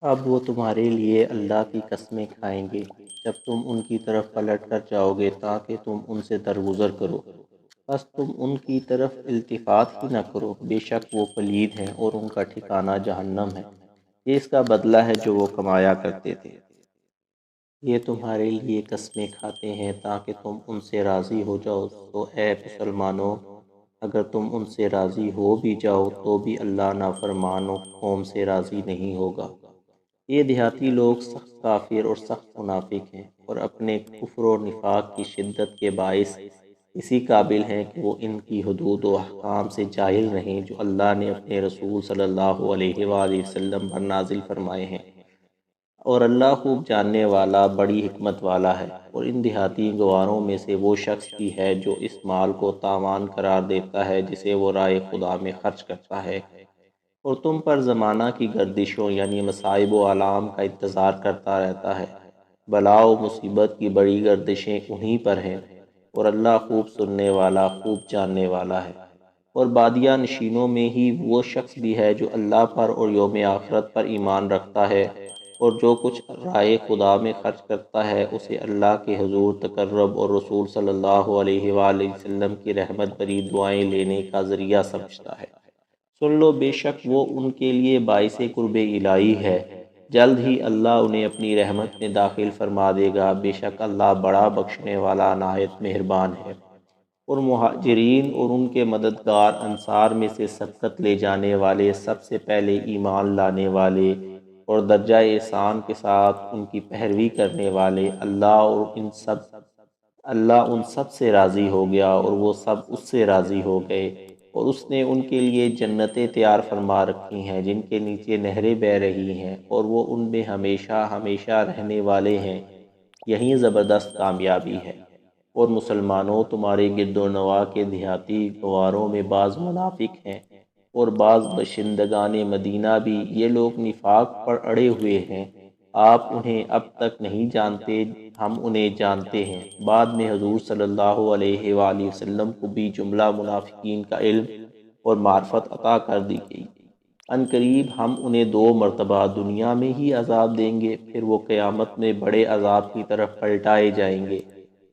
اب وہ تمہارے لیے اللہ کی قسمیں کھائیں گے جب تم ان کی طرف پلٹ کر جاؤ گے تاکہ تم ان سے درگزر کرو، بس تم ان کی طرف التفات ہی نہ کرو، بے شک وہ پلید ہیں اور ان کا ٹھکانہ جہنم ہے، یہ اس کا بدلہ ہے جو وہ کمایا کرتے تھے۔ یہ تمہارے لیے قسمیں کھاتے ہیں تاکہ تم ان سے راضی ہو جاؤ، تو اے مسلمانوں اگر تم ان سے راضی ہو بھی جاؤ تو بھی اللہ نافرمانوں قوم سے راضی نہیں ہوگا۔ یہ دیہاتی لوگ سخت کافر اور سخت منافق ہیں، اور اپنے کفر و نفاق کی شدت کے باعث اسی قابل ہیں کہ وہ ان کی حدود و احکام سے جاہل رہیں جو اللہ نے اپنے رسول صلی اللہ علیہ وآلہ وسلم پر نازل فرمائے ہیں، اور اللہ خوب جاننے والا بڑی حکمت والا ہے۔ اور ان دیہاتی گواروں میں سے وہ شخص بھی ہے جو اس مال کو تاوان قرار دیتا ہے جسے وہ راہ خدا میں خرچ کرتا ہے، اور تم پر زمانہ کی گردشوں یعنی مصائب و آلام کا انتظار کرتا رہتا ہے۔ بلا و مصیبت کی بڑی گردشیں انہی پر ہیں، اور اللہ خوب سننے والا خوب جاننے والا ہے۔ اور بادیہ نشینوں میں ہی وہ شخص بھی ہے جو اللہ پر اور یوم آخرت پر ایمان رکھتا ہے، اور جو کچھ راہ خدا میں خرچ کرتا ہے اسے اللہ کے حضور تقرب اور رسول صلی اللہ علیہ وآلہ وسلم کی رحمت بری دعائیں لینے کا ذریعہ سمجھتا ہے۔ سن لو، بے شک وہ ان کے لیے باعث قرب الہی ہے، جلد ہی اللہ انہیں اپنی رحمت میں داخل فرما دے گا، بے شک اللہ بڑا بخشنے والا نہایت مہربان ہے۔ اور مہاجرین اور ان کے مددگار انصار میں سے سبقت لے جانے والے سب سے پہلے ایمان لانے والے اور درجہ احسان کے ساتھ ان کی پیروی کرنے والے، اللہ ان سب سے راضی ہو گیا اور وہ سب اس سے راضی ہو گئے، اور اس نے ان کے لیے جنتیں تیار فرما رکھی ہیں جن کے نیچے نہریں بہہ رہی ہیں، اور وہ ان میں ہمیشہ ہمیشہ رہنے والے ہیں، یہی زبردست کامیابی ہے۔ اور مسلمانوں، تمہارے گرد و نواح کے دیہاتی گواروں میں بعض منافق ہیں اور بعض باشندگان مدینہ بھی، یہ لوگ نفاق پر اڑے ہوئے ہیں، آپ انہیں اب تک نہیں جانتے، ہم انہیں جانتے ہیں۔ بعد میں حضور صلی اللہ علیہ وآلہ وسلم کو بھی جملہ منافقین کا علم اور معرفت عطا کر دی گئی۔ ان قریب ہم انہیں 2 مرتبہ دنیا میں ہی عذاب دیں گے، پھر وہ قیامت میں بڑے عذاب کی طرف پلٹائے جائیں گے۔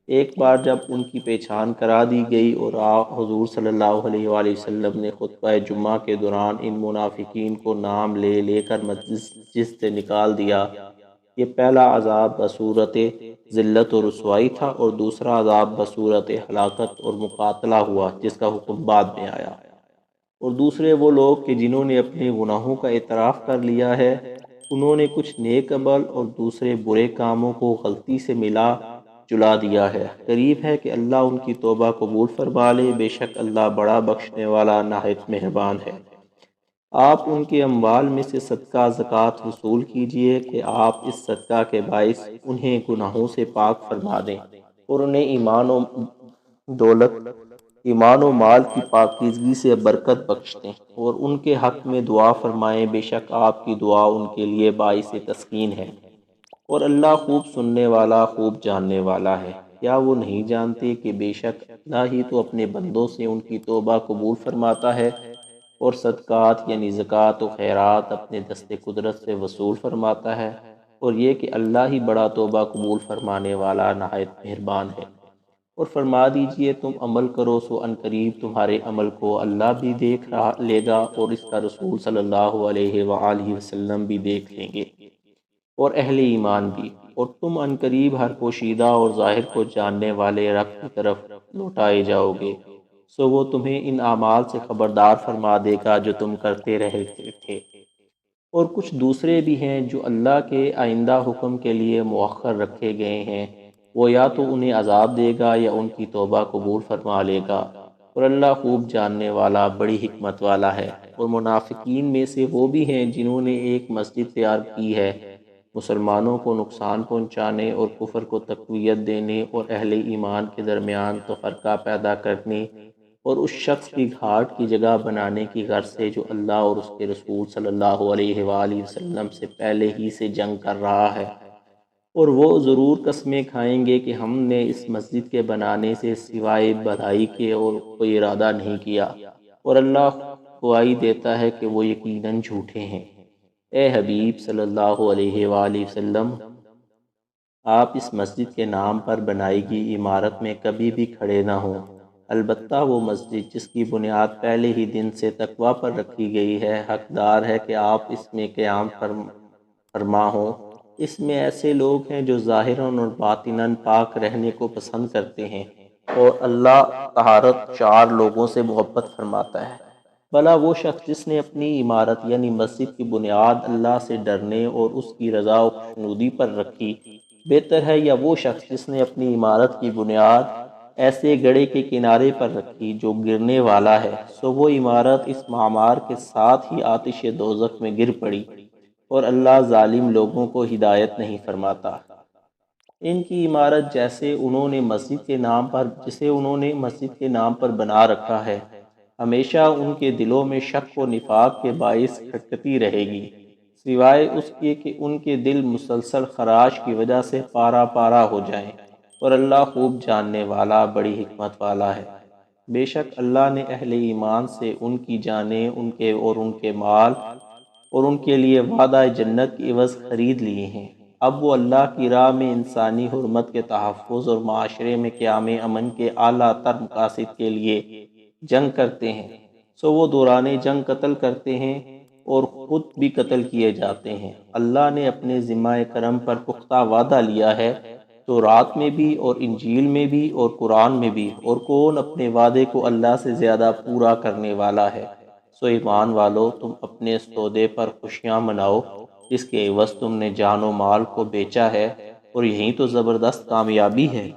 ایک بار جب ان کی پہچان کرا دی گئی اور حضور صلی اللہ علیہ وآلہ وسلم نے خطبہ جمعہ کے دوران ان منافقین کو نام لے لے کر مسجد سے نکال دیا، یہ پہلا عذاب بصورت ذلت و رسوائی تھا، اور دوسرا عذاب بصورت ہلاکت اور مقاتلہ ہوا جس کا حکم بعد میں آیا۔ اور دوسرے وہ لوگ کہ جنہوں نے اپنے گناہوں کا اعتراف کر لیا ہے، انہوں نے کچھ نیک عمل اور دوسرے برے کاموں کو غلطی سے ملا جلا دیا ہے، قریب ہے کہ اللہ ان کی توبہ قبول فرما لے، بے شک اللہ بڑا بخشنے والا نہایت مہربان ہے۔ آپ ان کے اموال میں سے صدقہ زکوٰۃ وصول کیجئے کہ آپ اس صدقہ کے باعث انہیں گناہوں سے پاک فرما دیں، اور انہیں ایمان و مال کی پاکیزگی سے برکت بخش دیں، اور ان کے حق میں دعا فرمائیں، بے شک آپ کی دعا ان کے لیے باعث تسکین ہے، اور اللہ خوب سننے والا خوب جاننے والا ہے۔ کیا وہ نہیں جانتے کہ بے شک اللہ ہی تو اپنے بندوں سے ان کی توبہ قبول فرماتا ہے، اور صدقات یعنی زکوٰۃ و خیرات اپنے دست قدرت سے وصول فرماتا ہے، اور یہ کہ اللہ ہی بڑا توبہ قبول فرمانے والا نہایت مہربان ہے۔ اور فرما دیجئے تم عمل کرو سو ان قریب تمہارے عمل کو اللہ بھی دیکھ لے گا، اور اس کا رسول صلی اللہ علیہ وآلہ وسلم بھی دیکھ لیں گے، اور اہل ایمان بھی، اور تم ان قریب ہر پوشیدہ اور ظاہر کو جاننے والے رب کی طرف لوٹائے جاؤ گے، سو وہ تمہیں ان اعمال سے خبردار فرما دے گا جو تم کرتے رہے تھے۔ اور کچھ دوسرے بھی ہیں جو اللہ کے آئندہ حکم کے لیے مؤخر رکھے گئے ہیں، وہ یا تو انہیں عذاب دے گا یا ان کی توبہ قبول فرما لے گا، اور اللہ خوب جاننے والا بڑی حکمت والا ہے۔ اور منافقین میں سے وہ بھی ہیں جنہوں نے ایک مسجد تیار کی ہے مسلمانوں کو نقصان پہنچانے اور کفر کو تقویت دینے اور اہل ایمان کے درمیان تفرقہ پیدا کرنے اور اس شخص کی گھاٹ کی جگہ بنانے کی غرض سے جو اللہ اور اس کے رسول صلی اللہ علیہ وآلہ وسلم سے پہلے ہی سے جنگ کر رہا ہے۔ اور وہ ضرور قسمیں کھائیں گے کہ ہم نے اس مسجد کے بنانے سے سوائے بھلائی کے اور کوئی ارادہ نہیں کیا، اور اللہ گواہی دیتا ہے کہ وہ یقیناً جھوٹے ہیں۔ اے حبیب صلی اللہ علیہ وآلہ وسلم، آپ اس مسجد کے نام پر بنائی گئی عمارت میں کبھی بھی کھڑے نہ ہوں۔ البتہ وہ مسجد جس کی بنیاد پہلے ہی دن سے تقوی پر رکھی گئی ہے حقدار ہے کہ آپ اس میں قیام فرما ہوں۔ اس میں ایسے لوگ ہیں جو ظاہراً اور باطناً پاک رہنے کو پسند کرتے ہیں، اور اللہ طہارت چار لوگوں سے محبت فرماتا ہے۔ بھلا وہ شخص جس نے اپنی عمارت یعنی مسجد کی بنیاد اللہ سے ڈرنے اور اس کی رضا و خوشنودی پر رکھی بہتر ہے، یا وہ شخص جس نے اپنی عمارت کی بنیاد ایسے گڑھے کے کنارے پر رکھی جو گرنے والا ہے، سو وہ عمارت اس معمار کے ساتھ ہی آتش دوزخ میں گر پڑی، اور اللہ ظالم لوگوں کو ہدایت نہیں فرماتا۔ ان کی عمارت جسے انہوں نے مسجد کے نام پر بنا رکھا ہے، ہمیشہ ان کے دلوں میں شک و نفاق کے باعث کھٹکتی رہے گی، سوائے اس کے کہ ان کے دل مسلسل خراش کی وجہ سے پارا پارا ہو جائیں، اور اللہ خوب جاننے والا بڑی حکمت والا ہے۔ بے شک اللہ نے اہل ایمان سے ان کی جانیں، ان کے مال اور ان کے لیے وعدہ جنت کی عوض خرید لیے ہیں۔ اب وہ اللہ کی راہ میں انسانی حرمت کے تحفظ اور معاشرے میں قیام امن کے اعلیٰ تر مقاصد کے لیے جنگ کرتے ہیں، سو وہ دوران جنگ قتل کرتے ہیں اور خود بھی قتل کیے جاتے ہیں۔ اللہ نے اپنے ذمہ کرم پر پختہ وعدہ لیا ہے، تو رات میں بھی اور انجیل میں بھی اور قرآن میں بھی، اور کون اپنے وعدے کو اللہ سے زیادہ پورا کرنے والا ہے۔ سو ایمان والو، تم اپنے اس سودے پر خوشیاں مناؤ جس کے عوض تم نے جان و مال کو بیچا ہے، اور یہی تو زبردست کامیابی ہے۔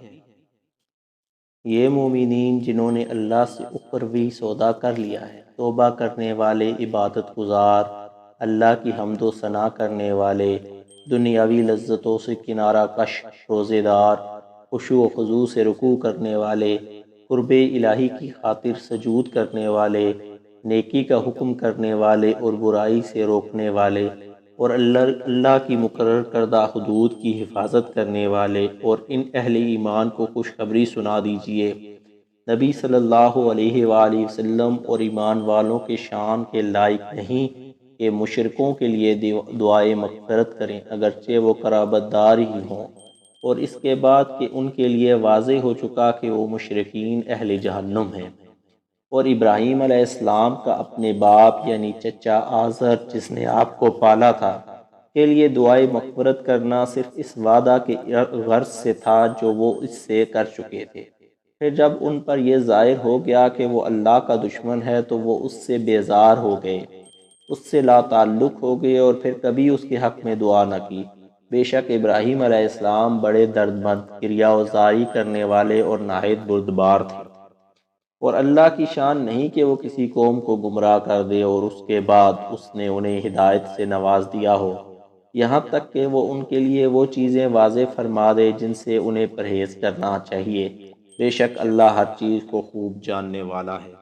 یہ مومنین جنہوں نے اللہ سے اخروی سودا کر لیا ہے، توبہ کرنے والے، عبادت گزار، اللہ کی حمد و ثنا کرنے والے، دنیاوی لذتوں سے کنارہ کش، روزے دار، خشوع و خضوع سے رکوع کرنے والے، قرب الہی کی خاطر سجود کرنے والے، نیکی کا حکم کرنے والے اور برائی سے روکنے والے، اور اللہ کی مقرر کردہ حدود کی حفاظت کرنے والے، اور ان اہل ایمان کو خوشخبری سنا دیجئے۔ نبی صلی اللہ علیہ وآلہ وسلم اور ایمان والوں کے شان کے لائق نہیں کہ مشرکوں کے لیے دعائے مغفرت کریں اگرچہ وہ قرابت دار ہی ہوں، اور اس کے بعد کہ ان کے لیے واضح ہو چکا کہ وہ مشرکین اہل جہنم ہیں۔ اور ابراہیم علیہ السلام کا اپنے باپ یعنی چچا آزر جس نے آپ کو پالا تھا کے لیے دعائے مغفرت کرنا صرف اس وعدہ کے غرض سے تھا جو وہ اس سے کر چکے تھے۔ پھر جب ان پر یہ ظاہر ہو گیا کہ وہ اللہ کا دشمن ہے تو وہ اس سے بیزار ہو گئے، اس سے لا تعلق ہو گئے، اور پھر کبھی اس کے حق میں دعا نہ کی۔ بے شک ابراہیم علیہ السلام بڑے دردمند، کریا و زاری کرنے والے اور نہایت بردبار تھے، اور اللہ کی شان نہیں کہ وہ کسی قوم کو گمراہ کر دے اور اس کے بعد اس نے انہیں ہدایت سے نواز دیا ہو، یہاں تک کہ وہ ان کے لیے وہ چیزیں واضح فرما دے جن سے انہیں پرہیز کرنا چاہیے۔ بے شک اللہ ہر چیز کو خوب جاننے والا ہے۔